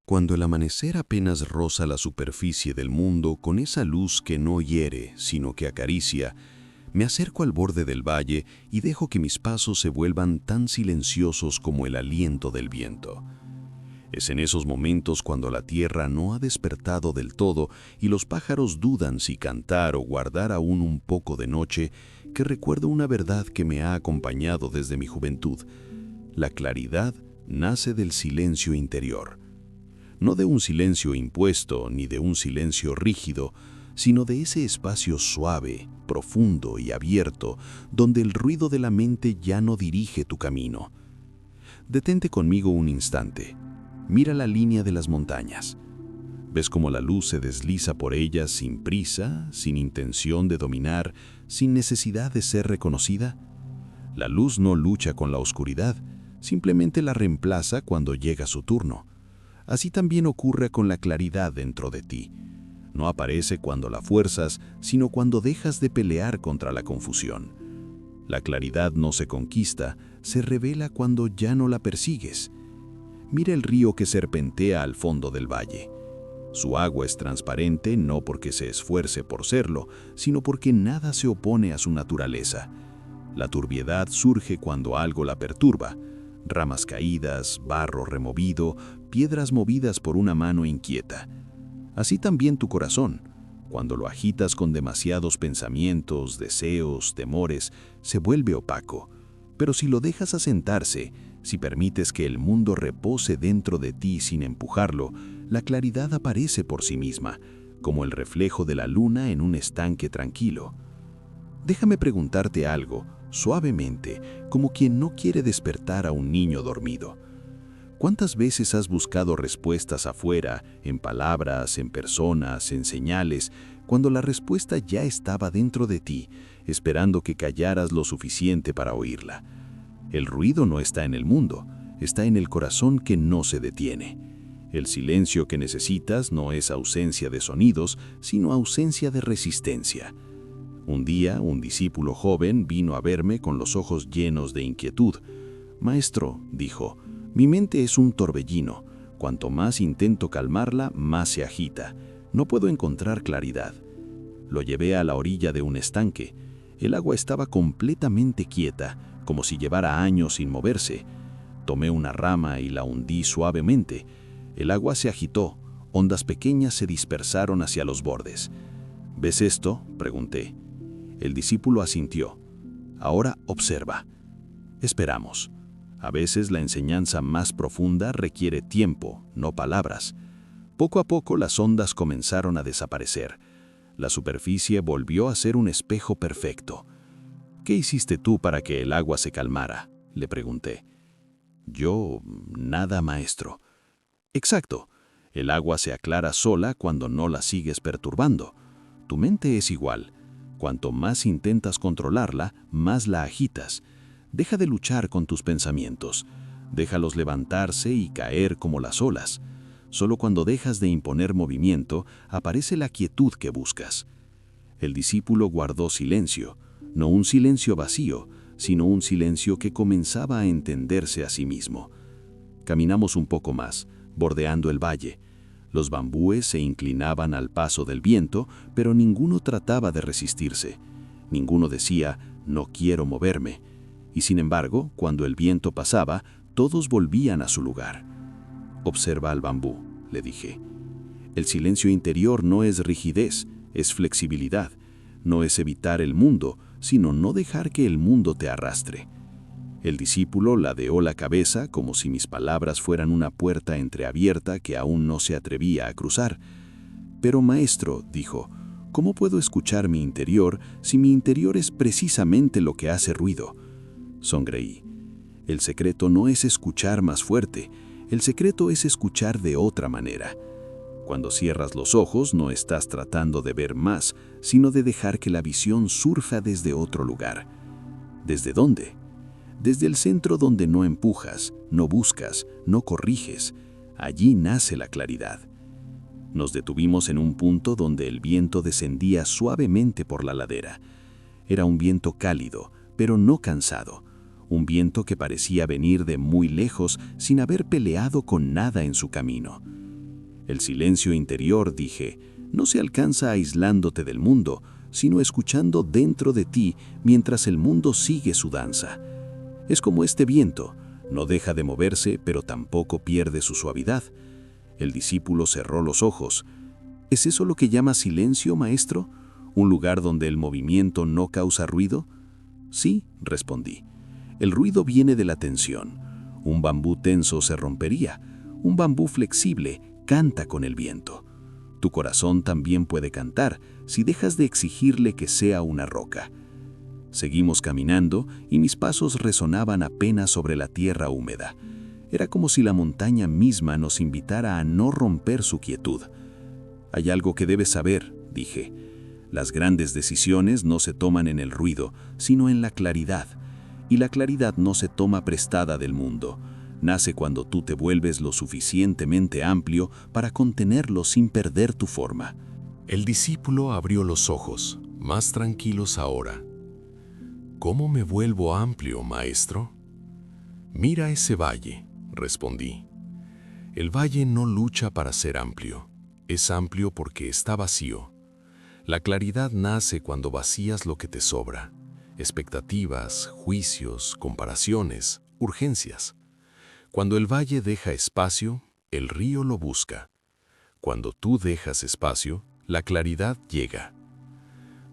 Cuando el amanecer apenas roza la superficie del mundo con esa luz que no hiere, sino que acaricia, me acerco al borde del valle y dejo que mis pasos se vuelvan tan silenciosos como el aliento del viento. Es en esos momentos cuando la tierra no ha despertado del todo y los pájaros dudan si cantar o guardar aún un poco de noche, que recuerdo una verdad que me ha acompañado desde mi juventud. La claridad nace del silencio interior. No de un silencio impuesto ni de un silencio rígido, sino de ese espacio suave, profundo y abierto, donde el ruido de la mente ya no dirige tu camino. Detente conmigo un instante. Mira la línea de las montañas. ¿Ves cómo la luz se desliza por ellas sin prisa, sin intención de dominar, sin necesidad de ser reconocida? La luz no lucha con la oscuridad, simplemente la reemplaza cuando llega su turno. Así también ocurre con la claridad dentro de ti. No aparece cuando la fuerzas, sino cuando dejas de pelear contra la confusión. La claridad no se conquista, se revela cuando ya no la persigues. Mira el río que serpentea al fondo del valle. Su agua es transparente no porque se esfuerce por serlo, sino porque nada se opone a su naturaleza. La turbiedad surge cuando algo la perturba. Ramas caídas, barro removido, piedras movidas por una mano inquieta. Así también tu corazón, cuando lo agitas con demasiados pensamientos, deseos, temores, se vuelve opaco. Pero si lo dejas asentarse, si permites que el mundo repose dentro de ti sin empujarlo, la claridad aparece por sí misma, como el reflejo de la luna en un estanque tranquilo. Déjame preguntarte algo, suavemente, como quien no quiere despertar a un niño dormido. ¿Cuántas veces has buscado respuestas afuera, en palabras, en personas, en señales, cuando la respuesta ya estaba dentro de ti, esperando que callaras lo suficiente para oírla? El ruido no está en el mundo, está en el corazón que no se detiene. El silencio que necesitas no es ausencia de sonidos, sino ausencia de resistencia. Un día, un discípulo joven vino a verme con los ojos llenos de inquietud. «Maestro», dijo, «mi mente es un torbellino. Cuanto más intento calmarla, más se agita. No puedo encontrar claridad». Lo llevé a la orilla de un estanque. El agua estaba completamente quieta, como si llevara años sin moverse. Tomé una rama y la hundí suavemente. El agua se agitó, ondas pequeñas se dispersaron hacia los bordes. «¿Ves esto?», pregunté. El discípulo asintió. «Ahora observa». Esperamos. A veces la enseñanza más profunda requiere tiempo, no palabras. Poco a poco las ondas comenzaron a desaparecer. La superficie volvió a ser un espejo perfecto. «¿Qué hiciste tú para que el agua se calmara?», le pregunté. «Yo, nada, maestro». «Exacto. El agua se aclara sola cuando no la sigues perturbando. Tu mente es igual. Cuanto más intentas controlarla, más la agitas. Deja de luchar con tus pensamientos. Déjalos levantarse y caer como las olas. Solo cuando dejas de imponer movimiento, aparece la quietud que buscas». El discípulo guardó silencio, no un silencio vacío, sino un silencio que comenzaba a entenderse a sí mismo. Caminamos un poco más, bordeando el valle. Los bambúes se inclinaban al paso del viento, pero ninguno trataba de resistirse. Ninguno decía, «no quiero moverme». Y sin embargo, cuando el viento pasaba, todos volvían a su lugar. «Observa al bambú», le dije. «El silencio interior no es rigidez, es flexibilidad. No es evitar el mundo, sino no dejar que el mundo te arrastre». El discípulo ladeó la cabeza como si mis palabras fueran una puerta entreabierta que aún no se atrevía a cruzar. «Pero maestro», dijo, «¿cómo puedo escuchar mi interior si mi interior es precisamente lo que hace ruido?» Sonreí. El secreto no es escuchar más fuerte, el secreto es escuchar de otra manera. Cuando cierras los ojos no estás tratando de ver más, sino de dejar que la visión surja desde otro lugar. ¿Desde dónde? Desde el centro donde no empujas, no buscas, no corriges. Allí nace la claridad. Nos detuvimos en un punto donde el viento descendía suavemente por la ladera. Era un viento cálido, pero no cansado. Un viento que parecía venir de muy lejos sin haber peleado con nada en su camino. El silencio interior, dije, no se alcanza aislándote del mundo, sino escuchando dentro de ti mientras el mundo sigue su danza. Es como este viento, no deja de moverse, pero tampoco pierde su suavidad. El discípulo cerró los ojos. ¿Es eso lo que llama silencio, maestro? ¿Un lugar donde el movimiento no causa ruido? Sí, respondí. El ruido viene de la tensión. Un bambú tenso se rompería. Un bambú flexible canta con el viento. Tu corazón también puede cantar si dejas de exigirle que sea una roca. Seguimos caminando y mis pasos resonaban apenas sobre la tierra húmeda. Era como si la montaña misma nos invitara a no romper su quietud. Hay algo que debes saber, dije. Las grandes decisiones no se toman en el ruido, sino en la claridad. Y la claridad no se toma prestada del mundo. Nace cuando tú te vuelves lo suficientemente amplio para contenerlo sin perder tu forma. El discípulo abrió los ojos, más tranquilos ahora. ¿Cómo me vuelvo amplio, maestro? Mira ese valle, respondí. El valle no lucha para ser amplio, es amplio porque está vacío. La claridad nace cuando vacías lo que te sobra, expectativas, juicios, comparaciones, urgencias. Cuando el valle deja espacio, el río lo busca. Cuando tú dejas espacio, la claridad llega.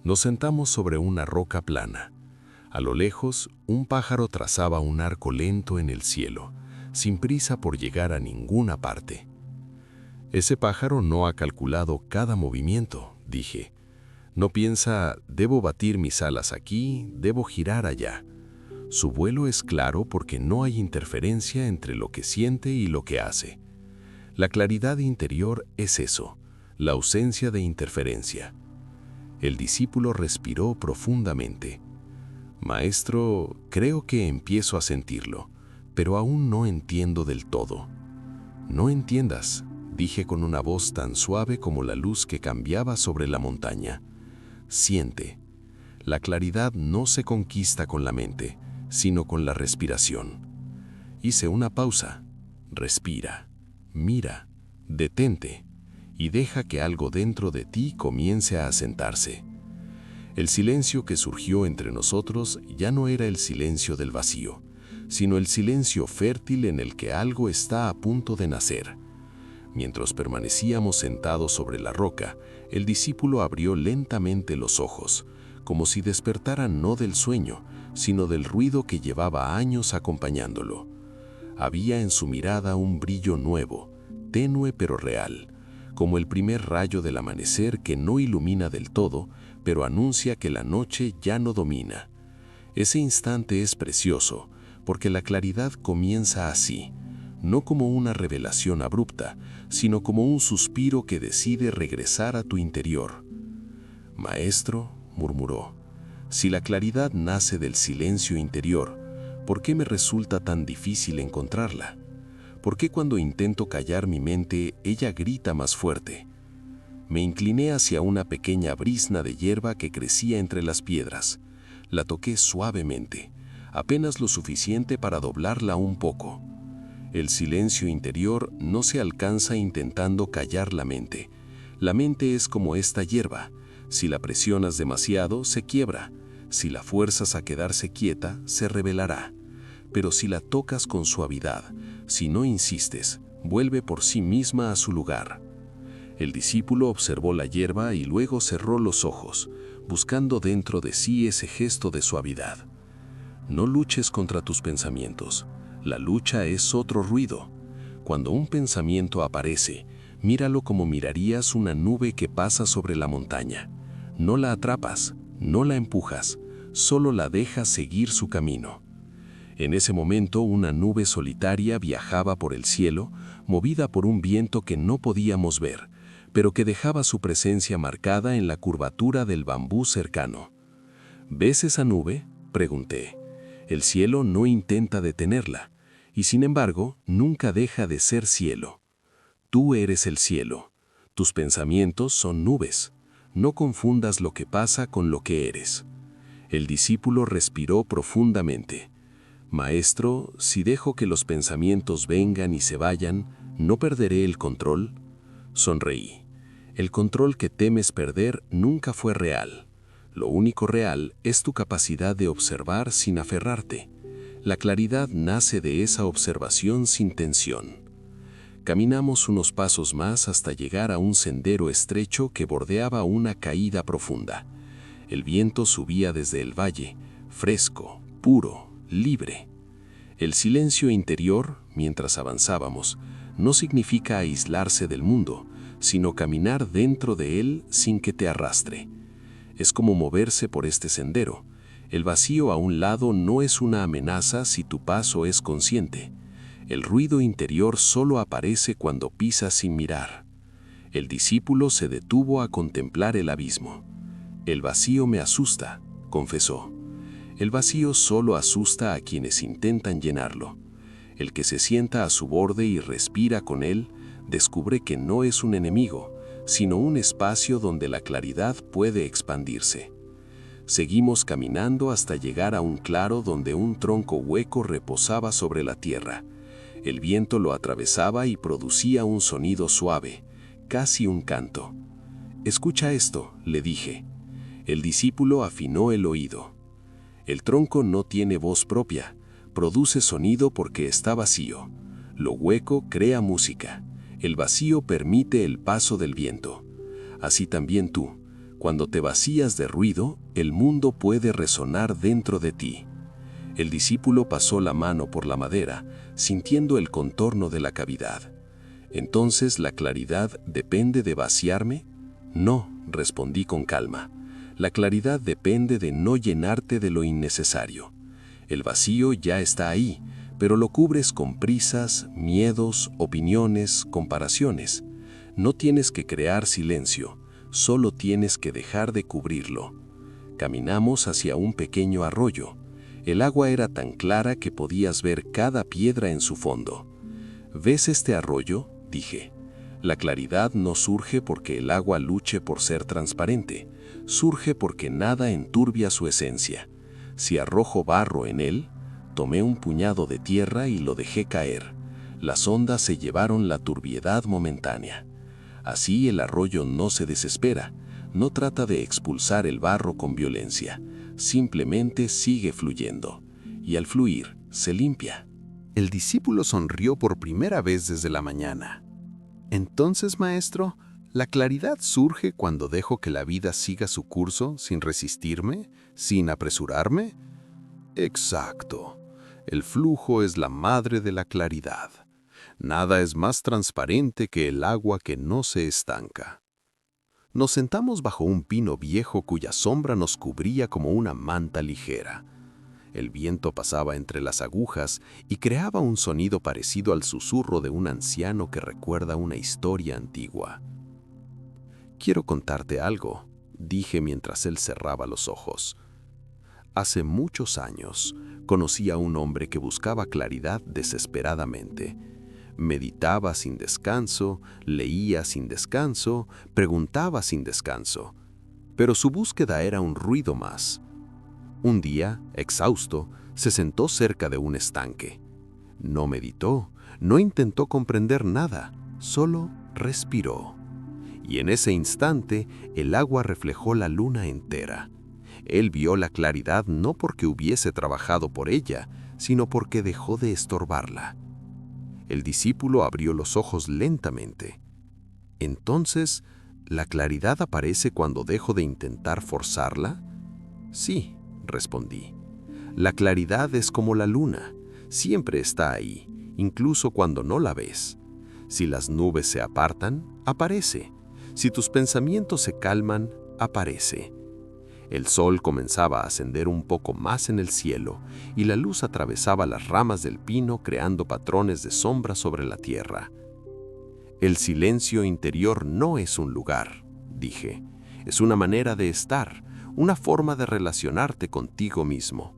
Nos sentamos sobre una roca plana. A lo lejos, un pájaro trazaba un arco lento en el cielo, sin prisa por llegar a ninguna parte. Ese pájaro no ha calculado cada movimiento, dije. No piensa, debo batir mis alas aquí, debo girar allá. Su vuelo es claro porque no hay interferencia entre lo que siente y lo que hace. La claridad interior es eso, la ausencia de interferencia. El discípulo respiró profundamente. Maestro, creo que empiezo a sentirlo, pero aún no entiendo del todo. No entiendas, dije con una voz tan suave como la luz que cambiaba sobre la montaña. Siente. La claridad no se conquista con la mente, sino con la respiración. Hice una pausa. Respira, mira, detente y deja que algo dentro de ti comience a asentarse. El silencio que surgió entre nosotros ya no era el silencio del vacío, sino el silencio fértil en el que algo está a punto de nacer. Mientras permanecíamos sentados sobre la roca, el discípulo abrió lentamente los ojos, como si despertara no del sueño, sino del ruido que llevaba años acompañándolo. Había en su mirada un brillo nuevo, tenue pero real, como el primer rayo del amanecer que no ilumina del todo, pero anuncia que la noche ya no domina. Ese instante es precioso, porque la claridad comienza así, no como una revelación abrupta, sino como un suspiro que decide regresar a tu interior. Maestro, murmuró, si la claridad nace del silencio interior, ¿por qué me resulta tan difícil encontrarla? ¿Por qué cuando intento callar mi mente, ella grita más fuerte? Me incliné hacia una pequeña brizna de hierba que crecía entre las piedras. La toqué suavemente, apenas lo suficiente para doblarla un poco. El silencio interior no se alcanza intentando callar la mente. La mente es como esta hierba. Si la presionas demasiado, se quiebra. Si la fuerzas a quedarse quieta, se rebelará. Pero si la tocas con suavidad, si no insistes, vuelve por sí misma a su lugar. El discípulo observó la hierba y luego cerró los ojos, buscando dentro de sí ese gesto de suavidad. No luches contra tus pensamientos. La lucha es otro ruido. Cuando un pensamiento aparece, míralo como mirarías una nube que pasa sobre la montaña. No la atrapas, no la empujas, solo la dejas seguir su camino. En ese momento una nube solitaria viajaba por el cielo, movida por un viento que no podíamos ver, pero que dejaba su presencia marcada en la curvatura del bambú cercano. ¿Ves esa nube?, pregunté. El cielo no intenta detenerla, y sin embargo, nunca deja de ser cielo. Tú eres el cielo. Tus pensamientos son nubes. No confundas lo que pasa con lo que eres. El discípulo respiró profundamente. Maestro, si dejo que los pensamientos vengan y se vayan, ¿no perderé el control? Sonreí. El control que temes perder nunca fue real. Lo único real es tu capacidad de observar sin aferrarte. La claridad nace de esa observación sin tensión. Caminamos unos pasos más hasta llegar a un sendero estrecho que bordeaba una caída profunda. El viento subía desde el valle, fresco, puro, libre. El silencio interior, mientras avanzábamos, no significa aislarse del mundo, sino caminar dentro de él sin que te arrastre. Es como moverse por este sendero. El vacío a un lado no es una amenaza si tu paso es consciente. El ruido interior solo aparece cuando pisas sin mirar. El discípulo se detuvo a contemplar el abismo. El vacío me asusta, confesó. El vacío solo asusta a quienes intentan llenarlo. El que se sienta a su borde y respira con él, descubre que no es un enemigo, sino un espacio donde la claridad puede expandirse. Seguimos caminando hasta llegar a un claro donde un tronco hueco reposaba sobre la tierra. El viento lo atravesaba y producía un sonido suave, casi un canto. «Escucha esto», le dije. El discípulo afinó el oído. El tronco no tiene voz propia, produce sonido porque está vacío. Lo hueco crea música. El vacío permite el paso del viento. Así también tú, cuando te vacías de ruido, el mundo puede resonar dentro de ti. El discípulo pasó la mano por la madera, sintiendo el contorno de la cavidad. ¿Entonces la claridad depende de vaciarme? No, respondí con calma. La claridad depende de no llenarte de lo innecesario. El vacío ya está ahí, pero lo cubres con prisas, miedos, opiniones, comparaciones. No tienes que crear silencio, solo tienes que dejar de cubrirlo. Caminamos hacia un pequeño arroyo. El agua era tan clara que podías ver cada piedra en su fondo. ¿Ves este arroyo?, dije. La claridad no surge porque el agua luche por ser transparente, surge porque nada enturbia su esencia. Si arrojo barro en él, tomé un puñado de tierra y lo dejé caer. Las ondas se llevaron la turbiedad momentánea. Así el arroyo no se desespera, no trata de expulsar el barro con violencia, simplemente sigue fluyendo, y al fluir se limpia. El discípulo sonrió por primera vez desde la mañana. Entonces, maestro, ¿la claridad surge cuando dejo que la vida siga su curso sin resistirme, sin apresurarme? Exacto. El flujo es la madre de la claridad. Nada es más transparente que el agua que no se estanca. Nos sentamos bajo un pino viejo cuya sombra nos cubría como una manta ligera. El viento pasaba entre las agujas y creaba un sonido parecido al susurro de un anciano que recuerda una historia antigua. «Quiero contarte algo», dije mientras él cerraba los ojos. Hace muchos años conocí a un hombre que buscaba claridad desesperadamente. Meditaba sin descanso, leía sin descanso, preguntaba sin descanso. Pero su búsqueda era un ruido más. Un día, exhausto, se sentó cerca de un estanque. No meditó, no intentó comprender nada, solo respiró. Y en ese instante, el agua reflejó la luna entera. Él vio la claridad no porque hubiese trabajado por ella, sino porque dejó de estorbarla. El discípulo abrió los ojos lentamente. Entonces, ¿la claridad aparece cuando dejo de intentar forzarla? Sí, respondí. La claridad es como la luna, siempre está ahí, incluso cuando no la ves. Si las nubes se apartan, aparece. Si tus pensamientos se calman, aparece. El sol comenzaba a ascender un poco más en el cielo y la luz atravesaba las ramas del pino creando patrones de sombra sobre la tierra. El silencio interior no es un lugar, dije. Es una manera de estar, una forma de relacionarte contigo mismo.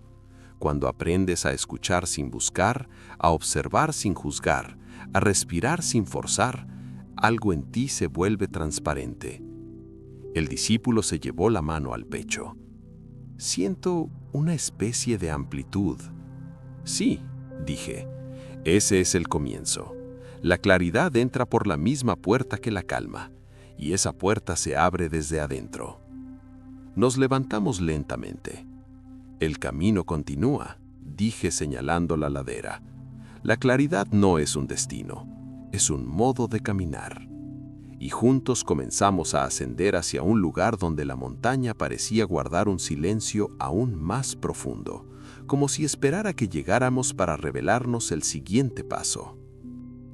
Cuando aprendes a escuchar sin buscar, a observar sin juzgar, a respirar sin forzar, algo en ti se vuelve transparente. El discípulo se llevó la mano al pecho. Siento una especie de amplitud. Sí, dije, ese es el comienzo. La claridad entra por la misma puerta que la calma, y esa puerta se abre desde adentro. Nos levantamos lentamente. El camino continúa, dije señalando la ladera. La claridad no es un destino, es un modo de caminar. Y juntos comenzamos a ascender hacia un lugar donde la montaña parecía guardar un silencio aún más profundo, como si esperara que llegáramos para revelarnos el siguiente paso.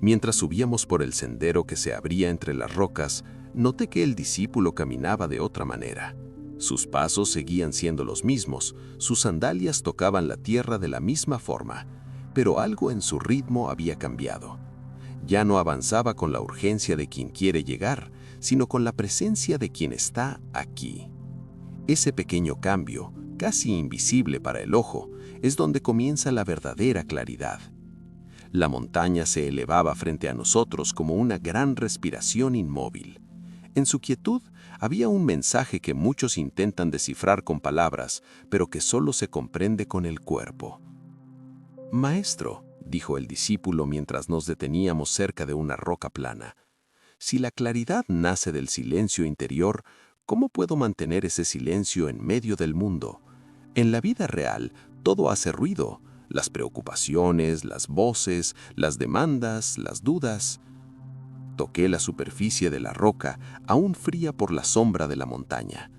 Mientras subíamos por el sendero que se abría entre las rocas, noté que el discípulo caminaba de otra manera. Sus pasos seguían siendo los mismos, sus sandalias tocaban la tierra de la misma forma, pero algo en su ritmo había cambiado. Ya no avanzaba con la urgencia de quien quiere llegar, sino con la presencia de quien está aquí. Ese pequeño cambio, casi invisible para el ojo, es donde comienza la verdadera claridad. La montaña se elevaba frente a nosotros como una gran respiración inmóvil. En su quietud había un mensaje que muchos intentan descifrar con palabras, pero que solo se comprende con el cuerpo. «Maestro», dijo el discípulo mientras nos deteníamos cerca de una roca plana, «si la claridad nace del silencio interior, ¿cómo puedo mantener ese silencio en medio del mundo? En la vida real, todo hace ruido, las preocupaciones, las voces, las demandas, las dudas». Toqué la superficie de la roca, aún fría por la sombra de la montaña.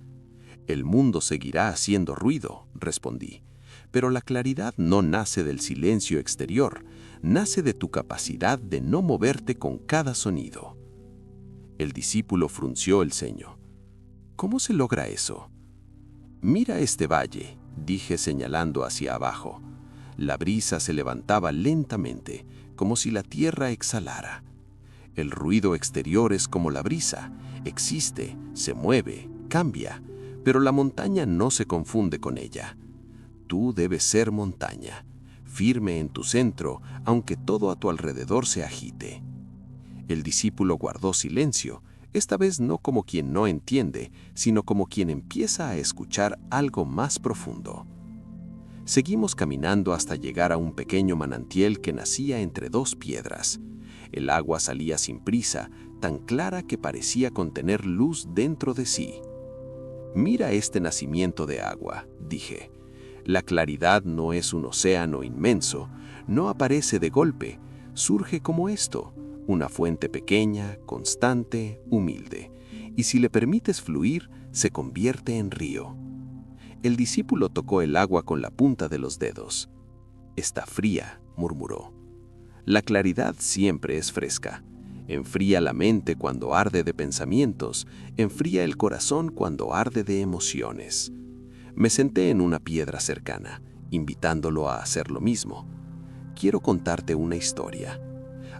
«El mundo seguirá haciendo ruido», respondí, «pero la claridad no nace del silencio exterior, nace de tu capacidad de no moverte con cada sonido». El discípulo frunció el ceño. «¿Cómo se logra eso?» «Mira este valle», dije señalando hacia abajo. La brisa se levantaba lentamente, como si la tierra exhalara. El ruido exterior es como la brisa, existe, se mueve, cambia, pero la montaña no se confunde con ella. Tú debes ser montaña, firme en tu centro, aunque todo a tu alrededor se agite. El discípulo guardó silencio, esta vez no como quien no entiende, sino como quien empieza a escuchar algo más profundo. Seguimos caminando hasta llegar a un pequeño manantial que nacía entre dos piedras. El agua salía sin prisa, tan clara que parecía contener luz dentro de sí. «Mira este nacimiento de agua», dije. «La claridad no es un océano inmenso, no aparece de golpe, surge como esto, una fuente pequeña, constante, humilde, y si le permites fluir, se convierte en río». El discípulo tocó el agua con la punta de los dedos. «Está fría», murmuró. «La claridad siempre es fresca. Enfría la mente cuando arde de pensamientos, enfría el corazón cuando arde de emociones». Me senté en una piedra cercana, invitándolo a hacer lo mismo. «Quiero contarte una historia».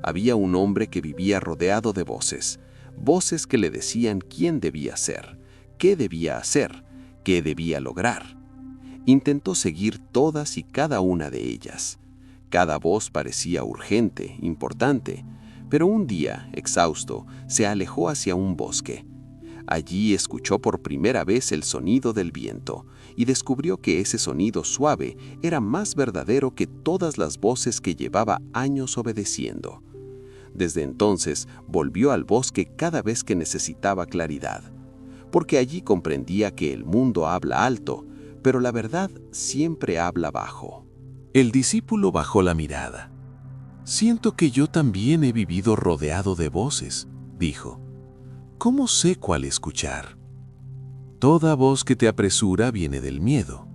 Había un hombre que vivía rodeado de voces, voces que le decían quién debía ser, qué debía hacer, qué debía lograr. Intentó seguir todas y cada una de ellas. Cada voz parecía urgente, importante, pero un día, exhausto, se alejó hacia un bosque. Allí escuchó por primera vez el sonido del viento y descubrió que ese sonido suave era más verdadero que todas las voces que llevaba años obedeciendo. Desde entonces volvió al bosque cada vez que necesitaba claridad, porque allí comprendía que el mundo habla alto, pero la verdad siempre habla bajo. El discípulo bajó la mirada. «Siento que yo también he vivido rodeado de voces», dijo. «¿Cómo sé cuál escuchar? Toda voz que te apresura viene del miedo.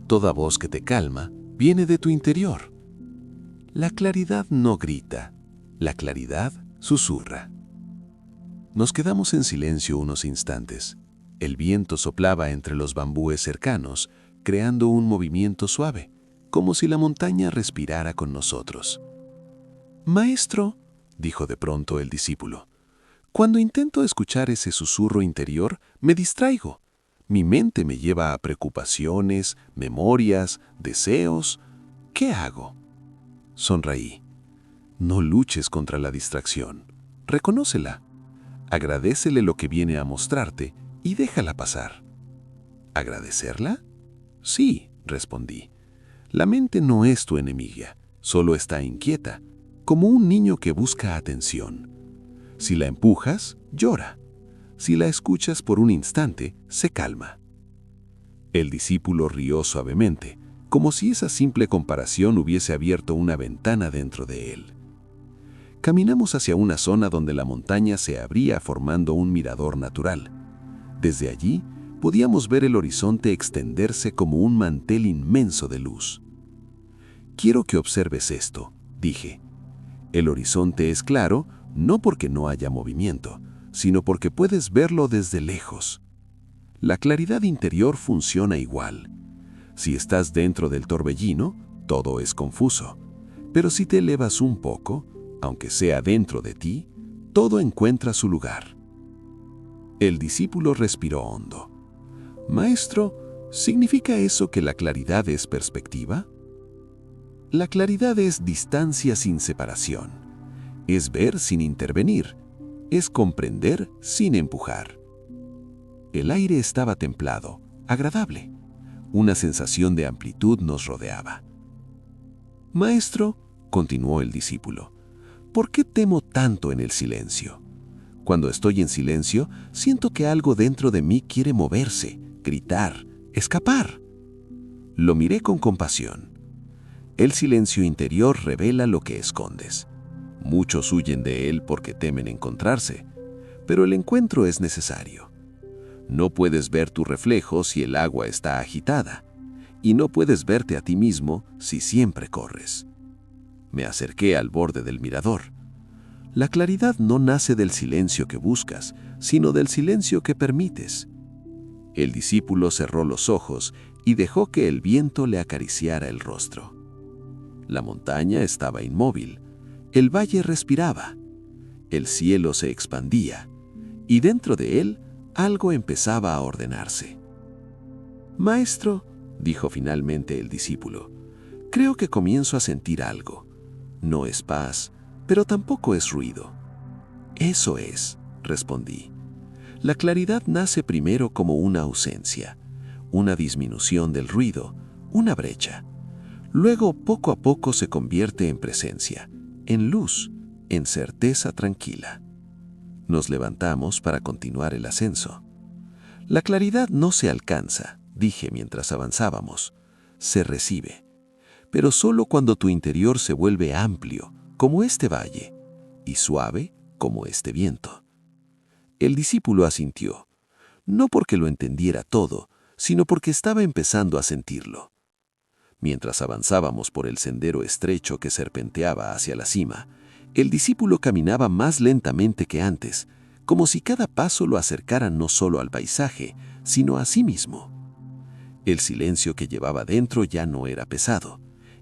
Toda voz que te calma viene de tu interior. La claridad no grita, la claridad susurra». Nos quedamos en silencio unos instantes. El viento soplaba entre los bambúes cercanos, creando un movimiento suave, como si la montaña respirara con nosotros. «Maestro», dijo de pronto el discípulo, «cuando intento escuchar ese susurro interior, me distraigo. Mi mente me lleva a preocupaciones, memorias, deseos. ¿Qué hago?» Sonreí. «No luches contra la distracción. Reconócela. Agradécele lo que viene a mostrarte y déjala pasar». «¿Agradecerla?» «Sí», respondí. «La mente no es tu enemiga, solo está inquieta. como un niño que busca atención. Si la empujas, llora. Si la escuchas por un instante, se calma. El discípulo rió suavemente, como si esa simple comparación hubiese abierto una ventana dentro de él. Caminamos hacia una zona donde la montaña se abría formando un mirador natural. Desde allí, podíamos ver el horizonte extenderse como un mantel inmenso de luz. «Quiero que observes esto», dije. «El horizonte es claro, no porque no haya movimiento, sino porque puedes verlo desde lejos. La claridad interior funciona igual. Si estás dentro del torbellino, todo es confuso. Pero si te elevas un poco, aunque sea dentro de ti, todo encuentra su lugar». El discípulo respiró hondo. «Maestro, ¿significa eso que la claridad es perspectiva?» La claridad es distancia sin separación. Es ver sin intervenir. Es comprender sin empujar. El aire estaba templado, agradable. Una sensación de amplitud nos rodeaba. «Maestro», continuó el discípulo, «¿por qué temo tanto en el silencio? Cuando estoy en silencio, siento que algo dentro de mí quiere moverse, gritar, escapar». Lo miré con compasión. El silencio interior revela lo que escondes. Muchos huyen de él porque temen encontrarse, pero el encuentro es necesario. No puedes ver tu reflejo si el agua está agitada, y no puedes verte a ti mismo si siempre corres. Me acerqué al borde del mirador. La claridad no nace del silencio que buscas, sino del silencio que permites. El discípulo cerró los ojos y dejó que el viento le acariciara el rostro. La montaña estaba inmóvil, el valle respiraba, el cielo se expandía, y dentro de él algo empezaba a ordenarse. «Maestro», dijo finalmente el discípulo, «creo que comienzo a sentir algo. No es paz, pero tampoco es ruido». «Eso es», respondí. «La claridad nace primero como una ausencia, una disminución del ruido, una brecha. Luego, poco a poco se convierte en presencia, en luz, en certeza tranquila». Nos levantamos para continuar el ascenso. «La claridad no se alcanza», dije mientras avanzábamos, «se recibe. Pero solo cuando tu interior se vuelve amplio, como este valle, y suave, como este viento». El discípulo asintió, no porque lo entendiera todo, sino porque estaba empezando a sentirlo. Mientras avanzábamos por el sendero estrecho que serpenteaba hacia la cima, el discípulo caminaba más lentamente que antes, como si cada paso lo acercara no solo al paisaje, sino a sí mismo. El silencio que llevaba dentro ya no era pesado.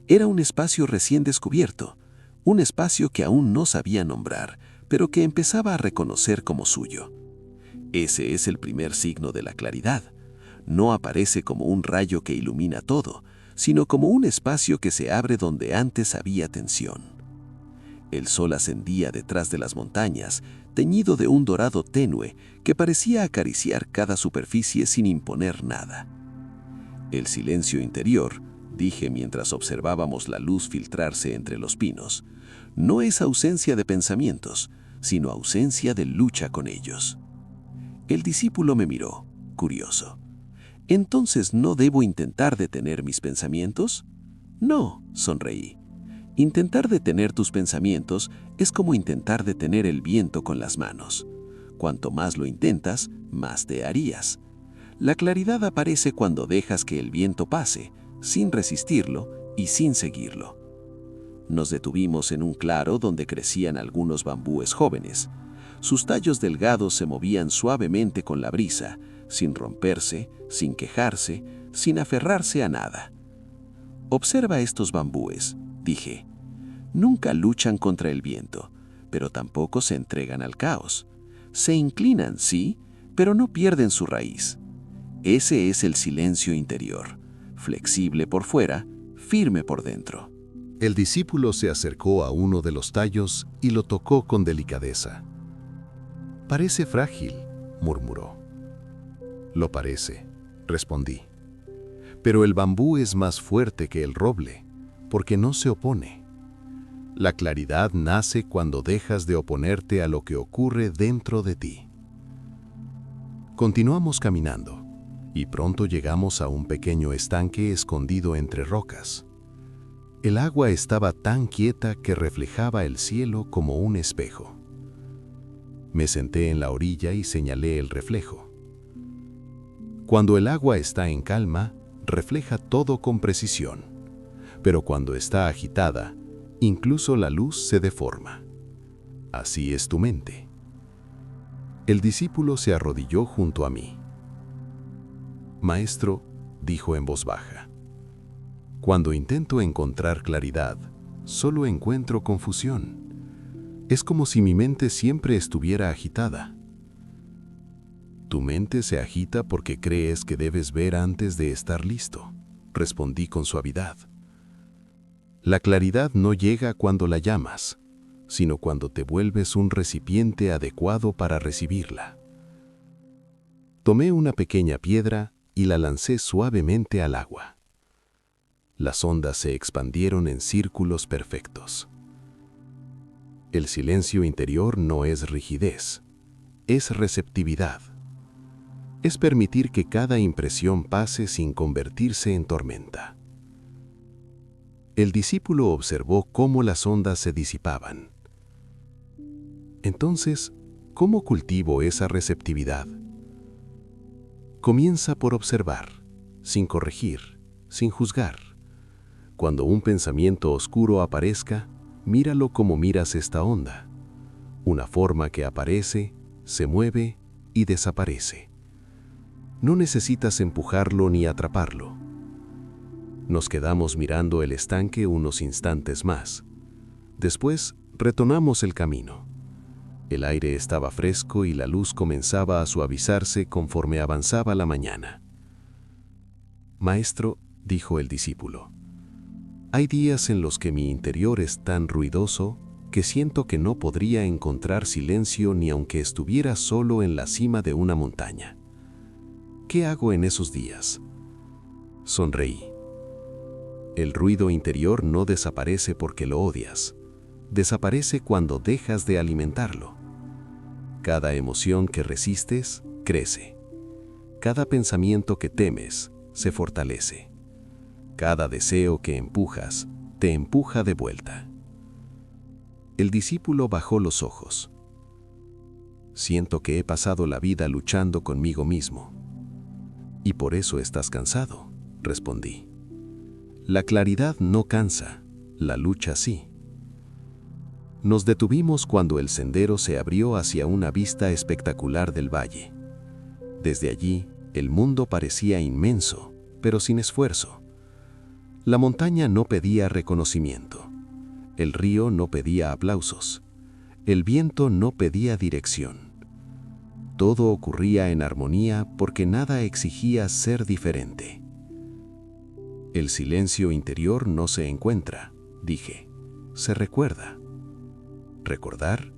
Era un espacio recién descubierto, un espacio que aún no sabía nombrar, pero que empezaba a reconocer como suyo. Ese es el primer signo de la claridad. No aparece como un rayo que ilumina todo, sino como un espacio que se abre donde antes había tensión. El sol ascendía detrás de las montañas, teñido de un dorado tenue que parecía acariciar cada superficie sin imponer nada. «El silencio interior», dije mientras observábamos la luz filtrarse entre los pinos, «no es ausencia de pensamientos, sino ausencia de lucha con ellos». El discípulo me miró, curioso. «¿Entonces no debo intentar detener mis pensamientos?» «No», sonreí. «Intentar detener tus pensamientos es como intentar detener el viento con las manos. Cuanto más lo intentas, más te harías. La claridad aparece cuando dejas que el viento pase, sin resistirlo y sin seguirlo». Nos detuvimos en un claro donde crecían algunos bambúes jóvenes. Sus tallos delgados se movían suavemente con la brisa, sin romperse, sin quejarse, sin aferrarse a nada. «Observa estos bambúes», dije. «Nunca luchan contra el viento, pero tampoco se entregan al caos. Se inclinan, sí, pero no pierden su raíz. Ese es el silencio interior, flexible por fuera, firme por dentro». El discípulo se acercó a uno de los tallos y lo tocó con delicadeza. «Parece frágil», murmuró. «Lo parece», respondí. «Pero el bambú es más fuerte que el roble, porque no se opone. La claridad nace cuando dejas de oponerte a lo que ocurre dentro de ti. Continuamos caminando, y pronto llegamos a un pequeño estanque escondido entre rocas. El agua estaba tan quieta que reflejaba el cielo como un espejo. Me senté en la orilla y señalé el reflejo. Cuando el agua está en calma, refleja todo con precisión, pero cuando está agitada, incluso la luz se deforma. Así es tu mente. El discípulo se arrodilló junto a mí. Maestro, dijo en voz baja, cuando intento encontrar claridad, solo encuentro confusión. Es como si mi mente siempre estuviera agitada. Tu mente se agita porque crees que debes ver antes de estar listo, respondí con suavidad. La claridad no llega cuando la llamas, sino cuando te vuelves un recipiente adecuado para recibirla. Tomé una pequeña piedra y la lancé suavemente al agua. Las ondas se expandieron en círculos perfectos. El silencio interior no es rigidez, es receptividad. Es permitir que cada impresión pase sin convertirse en tormenta. El discípulo observó cómo las ondas se disipaban. Entonces, ¿cómo cultivo esa receptividad? Comienza por observar, sin corregir, sin juzgar. Cuando un pensamiento oscuro aparezca, míralo como miras esta onda, una forma que aparece, se mueve y desaparece. No necesitas empujarlo ni atraparlo. Nos quedamos mirando el estanque unos instantes más. Después, retomamos el camino. El aire estaba fresco y la luz comenzaba a suavizarse conforme avanzaba la mañana. Maestro, dijo el discípulo, hay días en los que mi interior es tan ruidoso que siento que no podría encontrar silencio ni aunque estuviera solo en la cima de una montaña. ¿Qué hago en esos días? Sonreí. El ruido interior no desaparece porque lo odias. Desaparece cuando dejas de alimentarlo. Cada emoción que resistes, crece. Cada pensamiento que temes, se fortalece. Cada deseo que empujas, te empuja de vuelta. El discípulo bajó los ojos. Siento que he pasado la vida luchando conmigo mismo. Y por eso estás cansado, respondí. La claridad no cansa, la lucha sí. Nos detuvimos cuando el sendero se abrió hacia una vista espectacular del valle. Desde allí, el mundo parecía inmenso, pero sin esfuerzo. La montaña no pedía reconocimiento. El río no pedía aplausos. El viento no pedía dirección. Todo ocurría en armonía porque nada exigía ser diferente. El silencio interior no se encuentra, dije, se recuerda. ¿Recordar?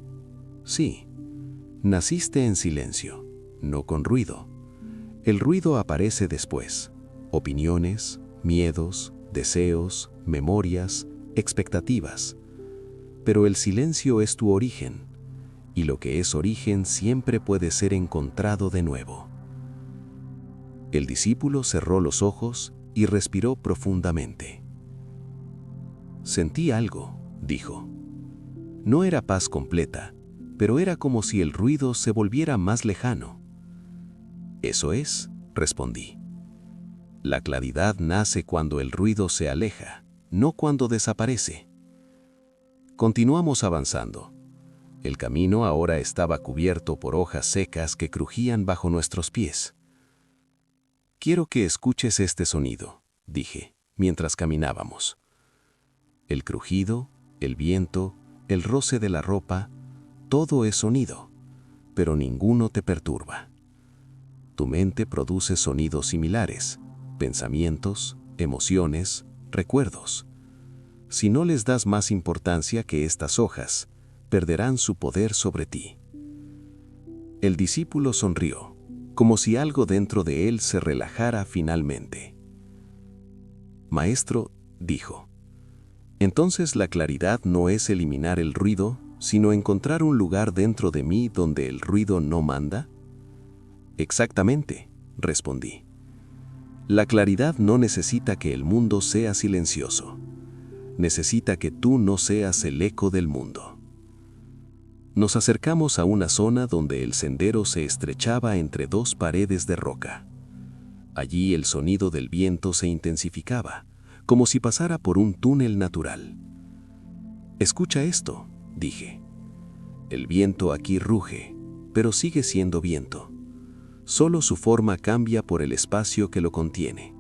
Sí. Naciste en silencio, no con ruido. El ruido aparece después. Opiniones, miedos, deseos, memorias, expectativas. Pero el silencio es tu origen, y lo que es origen siempre puede ser encontrado de nuevo. El discípulo cerró los ojos y respiró profundamente. Sentí algo, dijo. No era paz completa, pero era como si el ruido se volviera más lejano. Eso es, respondí. La claridad nace cuando el ruido se aleja, no cuando desaparece. Continuamos avanzando. El camino ahora estaba cubierto por hojas secas que crujían bajo nuestros pies. Quiero que escuches este sonido, dije, mientras caminábamos. El crujido, el viento, el roce de la ropa, todo es sonido, pero ninguno te perturba. Tu mente produce sonidos similares, pensamientos, emociones, recuerdos. Si no les das más importancia que estas hojas, perderán su poder sobre ti. El discípulo sonrió, como si algo dentro de él se relajara finalmente. Maestro, dijo, Entonces la claridad no es eliminar el ruido, sino encontrar un lugar dentro de mí donde el ruido no manda. Exactamente, respondí. La claridad no necesita que el mundo sea silencioso. Necesita que tú no seas el eco del mundo. Nos acercamos a una zona donde el sendero se estrechaba entre dos paredes de roca. Allí el sonido del viento se intensificaba, como si pasara por un túnel natural. Escucha esto, dije. El viento aquí ruge, pero sigue siendo viento. Solo su forma cambia por el espacio que lo contiene.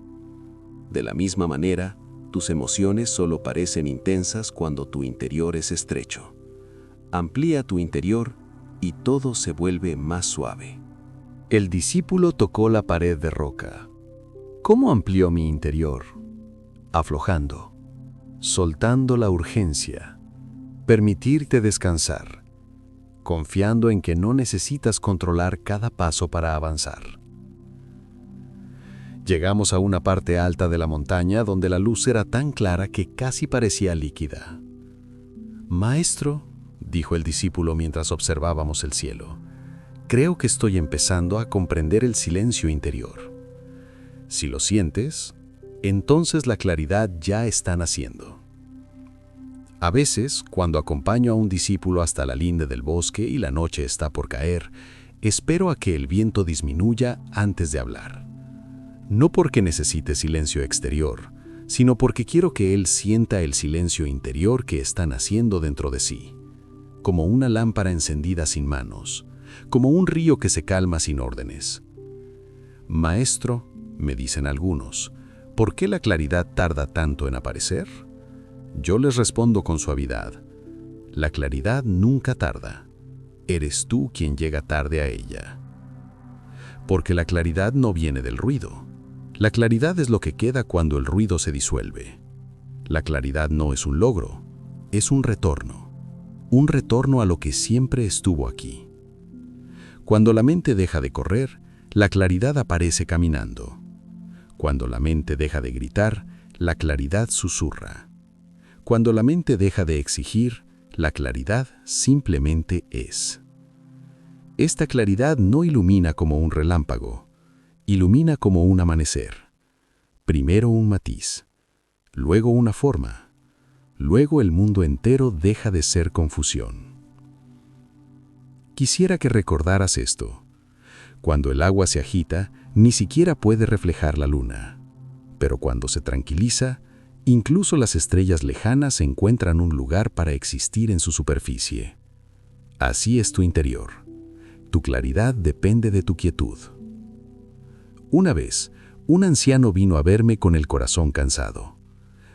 De la misma manera, tus emociones solo parecen intensas cuando tu interior es estrecho. Amplía tu interior y todo se vuelve más suave. El discípulo tocó la pared de roca. ¿Cómo amplió mi interior? Aflojando, soltando la urgencia, permitirte descansar, confiando en que no necesitas controlar cada paso para avanzar. Llegamos a una parte alta de la montaña donde la luz era tan clara que casi parecía líquida. «Maestro», dijo el discípulo mientras observábamos el cielo, «creo que estoy empezando a comprender el silencio interior. Si lo sientes, entonces la claridad ya está naciendo». A veces, cuando acompaño a un discípulo hasta la linde del bosque y la noche está por caer, espero a que el viento disminuya antes de hablar. No porque necesite silencio exterior, sino porque quiero que él sienta el silencio interior que está naciendo dentro de sí, como una lámpara encendida sin manos, como un río que se calma sin órdenes. «Maestro», me dicen algunos, ¿por qué la claridad tarda tanto en aparecer? Yo les respondo con suavidad: la claridad nunca tarda. Eres tú quien llega tarde a ella. Porque la claridad no viene del ruido. La claridad es lo que queda cuando el ruido se disuelve. La claridad no es un logro, es un retorno a lo que siempre estuvo aquí. Cuando la mente deja de correr, la claridad aparece caminando. Cuando la mente deja de gritar, la claridad susurra. Cuando la mente deja de exigir, la claridad simplemente es. Esta claridad no ilumina como un relámpago, ilumina como un amanecer. Primero un matiz, luego una forma, luego el mundo entero deja de ser confusión. Quisiera que recordaras esto. Cuando el agua se agita, ni siquiera puede reflejar la luna. Pero cuando se tranquiliza, incluso las estrellas lejanas encuentran un lugar para existir en su superficie. Así es tu interior. Tu claridad depende de tu quietud. Una vez, un anciano vino a verme con el corazón cansado.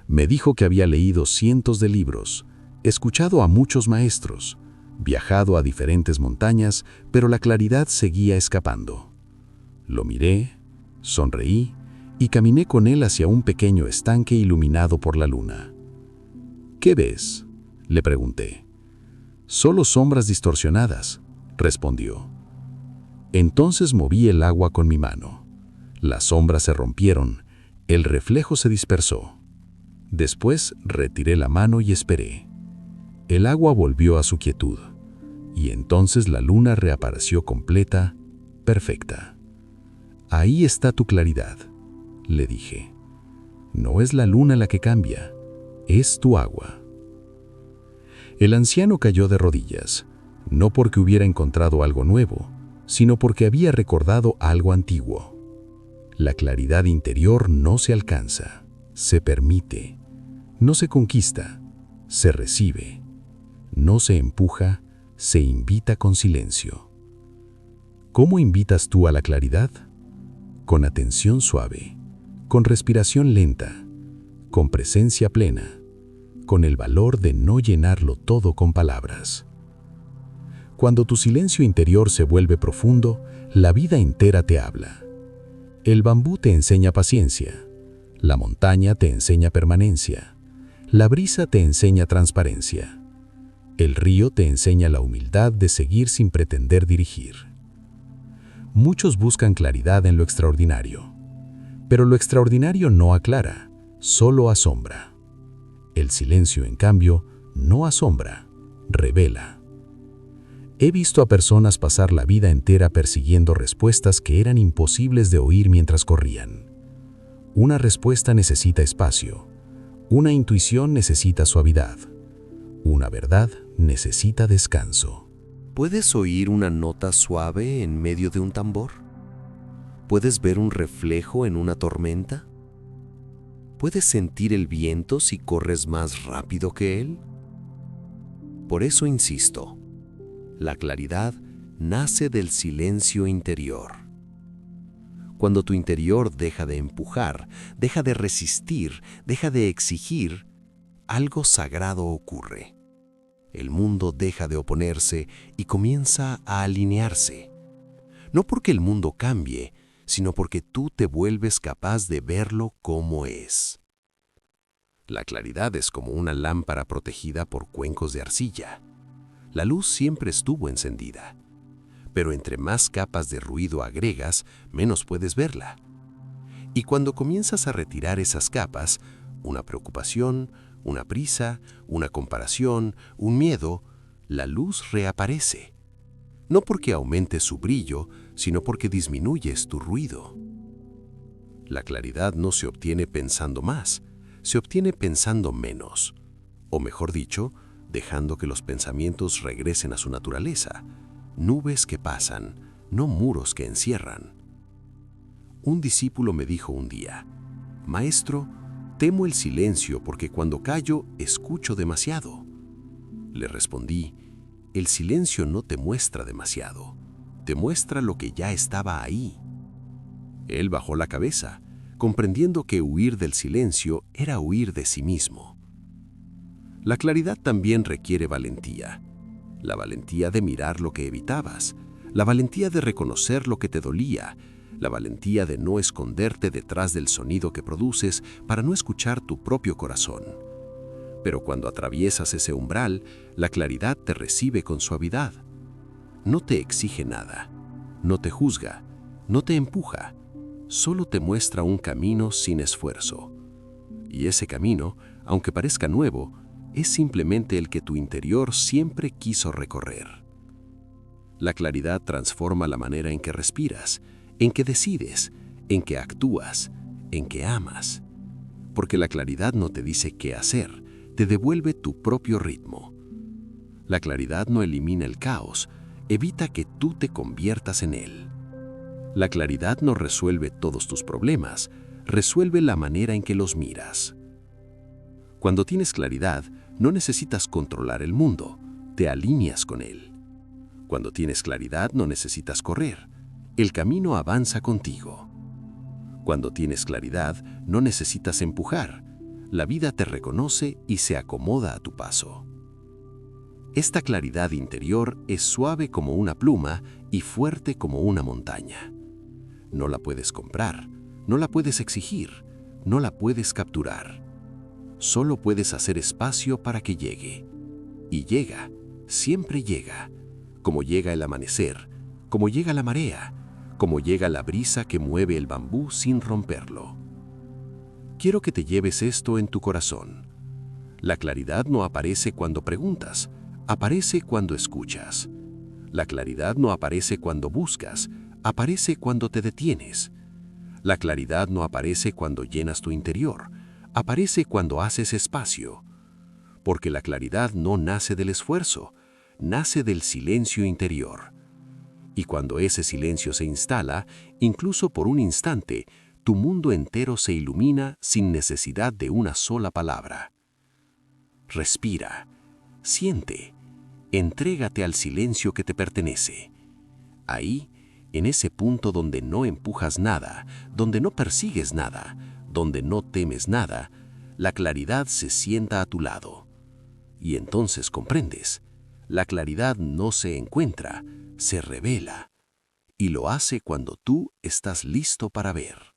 Me dijo que había leído cientos de libros, escuchado a muchos maestros, viajado a diferentes montañas, pero la claridad seguía escapando. Lo miré, sonreí y caminé con él hacia un pequeño estanque iluminado por la luna. «¿Qué ves?», le pregunté. «Solo sombras distorsionadas», respondió. Entonces moví el agua con mi mano. Las sombras se rompieron, el reflejo se dispersó. Después retiré la mano y esperé. El agua volvió a su quietud, y entonces la luna reapareció completa, perfecta. «Ahí está tu claridad», le dije. «No es la luna la que cambia, es tu agua». El anciano cayó de rodillas, no porque hubiera encontrado algo nuevo, sino porque había recordado algo antiguo. La claridad interior no se alcanza, se permite, no se conquista, se recibe, no se empuja, se invita con silencio. ¿Cómo invitas tú a la claridad? Con atención suave, con respiración lenta, con presencia plena, con el valor de no llenarlo todo con palabras. Cuando tu silencio interior se vuelve profundo, la vida entera te habla. El bambú te enseña paciencia, la montaña te enseña permanencia, la brisa te enseña transparencia, el río te enseña la humildad de seguir sin pretender dirigir. Muchos buscan claridad en lo extraordinario, pero lo extraordinario no aclara, solo asombra. El silencio, en cambio, no asombra, revela. He visto a personas pasar la vida entera persiguiendo respuestas que eran imposibles de oír mientras corrían. Una respuesta necesita espacio, una intuición necesita suavidad, una verdad necesita descanso. ¿Puedes oír una nota suave en medio de un tambor? ¿Puedes ver un reflejo en una tormenta? ¿Puedes sentir el viento si corres más rápido que él? Por eso insisto, la claridad nace del silencio interior. Cuando tu interior deja de empujar, deja de resistir, deja de exigir, algo sagrado ocurre. El mundo deja de oponerse y comienza a alinearse. No porque el mundo cambie, sino porque tú te vuelves capaz de verlo como es. La claridad es como una lámpara protegida por cuencos de arcilla. La luz siempre estuvo encendida, pero entre más capas de ruido agregas, menos puedes verla. Y cuando comienzas a retirar esas capas, una preocupación, una prisa, una comparación, un miedo, la luz reaparece. No porque aumentes su brillo, sino porque disminuyes tu ruido. La claridad no se obtiene pensando más, se obtiene pensando menos, o mejor dicho, dejando que los pensamientos regresen a su naturaleza, nubes que pasan, no muros que encierran. Un discípulo me dijo un día, «Maestro, temo el silencio porque cuando callo escucho demasiado». Le respondí, «El silencio no te muestra demasiado, te muestra lo que ya estaba ahí». Él bajó la cabeza, comprendiendo que huir del silencio era huir de sí mismo. La claridad también requiere valentía. La valentía de mirar lo que evitabas, la valentía de reconocer lo que te dolía, la valentía de no esconderte detrás del sonido que produces para no escuchar tu propio corazón. Pero cuando atraviesas ese umbral, la claridad te recibe con suavidad. No te exige nada, no te juzga, no te empuja, solo te muestra un camino sin esfuerzo. Y ese camino, aunque parezca nuevo, es simplemente el que tu interior siempre quiso recorrer. La claridad transforma la manera en que respiras, en que decides, en que actúas, en que amas. Porque la claridad no te dice qué hacer, te devuelve tu propio ritmo. La claridad no elimina el caos, evita que tú te conviertas en él. La claridad no resuelve todos tus problemas, resuelve la manera en que los miras. Cuando tienes claridad, no necesitas controlar el mundo, te alineas con él. Cuando tienes claridad, no necesitas correr, el camino avanza contigo. Cuando tienes claridad, no necesitas empujar, la vida te reconoce y se acomoda a tu paso. Esta claridad interior es suave como una pluma y fuerte como una montaña. No la puedes comprar, no la puedes exigir, no la puedes capturar. Solo puedes hacer espacio para que llegue. Y llega, siempre llega, como llega el amanecer, como llega la marea, como llega la brisa que mueve el bambú sin romperlo. Quiero que te lleves esto en tu corazón. La claridad no aparece cuando preguntas, aparece cuando escuchas. La claridad no aparece cuando buscas, aparece cuando te detienes. La claridad no aparece cuando llenas tu interior, aparece cuando haces espacio. Porque la claridad no nace del esfuerzo, nace del silencio interior. Y cuando ese silencio se instala, incluso por un instante, tu mundo entero se ilumina sin necesidad de una sola palabra. Respira, siente, entrégate al silencio que te pertenece. Ahí, en ese punto donde no empujas nada, donde no persigues nada, donde no temes nada, la claridad se sienta a tu lado. Y entonces comprendes, la claridad no se encuentra, se revela. Y lo hace cuando tú estás listo para ver.